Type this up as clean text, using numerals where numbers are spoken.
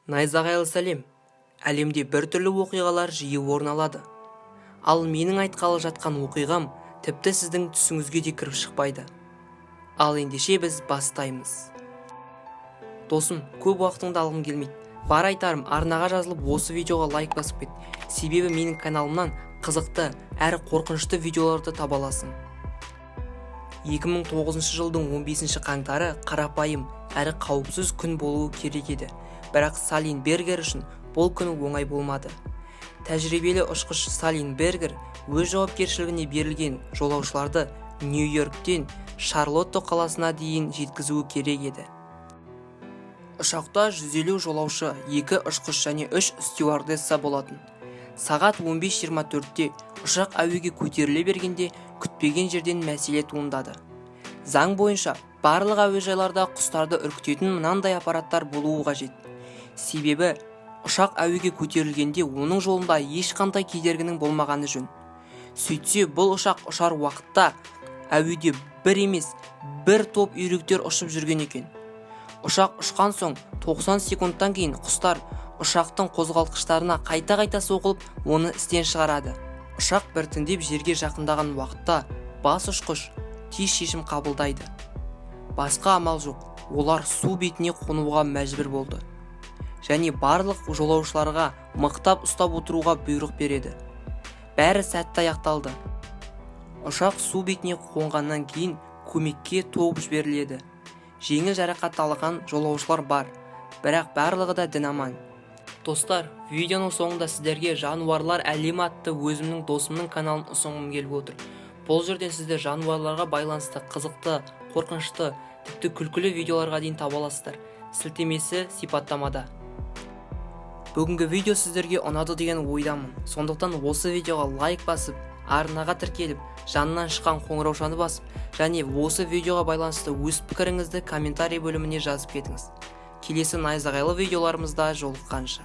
Найзағайлы сәлем. Әлемде біртүрлі оқиғалар жиі орын алады. Ал менің айтқалы жатқан оқиғам тіпті сіздің түсіңізге де кіріп шықпайды. Ал ендеше біз бастаймыз. Досым, көп уақытыңды алғым келмейді. Бар айтарым, арнаға жазылып осы видеоға лайк басып кет. Себебі менің каналымнан қызықты әрі қорқынышты видеоларды таба аласың. 2009 жылдың 15 қаңтары қарапайым әрі қауіпсіз күн болуы керек еді. Бірақ Салин Бергер үшін бұл күн оңай болмады. Тәжірибелі ұшқыш Салин Бергер өз жауапкершілігіне берілген жолаушыларды Нью-Йорктен Шарлотта қаласына дейін жеткізуі керек еді. Ұшақта 150 жолаушы, 2 ұшқыш және 3 стюардесса болатын. Сағат 15:24-те ұшақ әуеге көтеріле бергенде күтпеген жерден мәселе туындады. Заң бойынша барлық әуежайларда құстарды үркітетін мынандай аппараттар болуы қажет. Себебі ұшақ әуеге көтерілгенде оның жолында ешқандай кедергінің болмағаны жөн. Сөйтсе, бұл ұшақ ұшар уақытта әуеде бір емес, бір топ үйректер ұшып жүрген екен. Ұшақ ұшқан соң 90 секундтан кейін құстар ұшақтың қозғалтқыштарына қайта-қайта соғылып, оны істен шығарады. Ұшақ біртіндеп жерге жақындаған уақытта бас ұшқыш тез шешім қабылдайды. Басқа амал жоқ, олар су бетіне қонуға мәжбүр болды. Және барлық жолаушыларға мықтап ұстап отыруға бұйрық береді. Бәрі сәтті аяқталды. Ұшақ су бетіне қонғаннан кейін көмекке тоғып жіберіледі. Жеңіл жарақат алған жолаушылар бар, бірақ барлығы да дін аман. Достар, видеоның соңында сіздерге жануарлар әлемі атты өзімнің досымның каналын ұсынғым келіп отыр. Бұл жерден сіздер жануарларға байланысты қызықты, қорқынышты, тіпті күлкілі видеоларға дейін таба аласыздар. Сілтемесі сипаттамада. Бүгінгі видео сіздерге ұнады деген ойдамын. Сондықтан осы видеоға лайк басып, арнаға тіркеліп, жанынан шыққан қоңыраушаны басып, және осы видеоға байланысты өз пікіріңізді комментарий бөліміне жазып кетіңіз. Келесі найзағайлы видеоларымызда жолыққанша.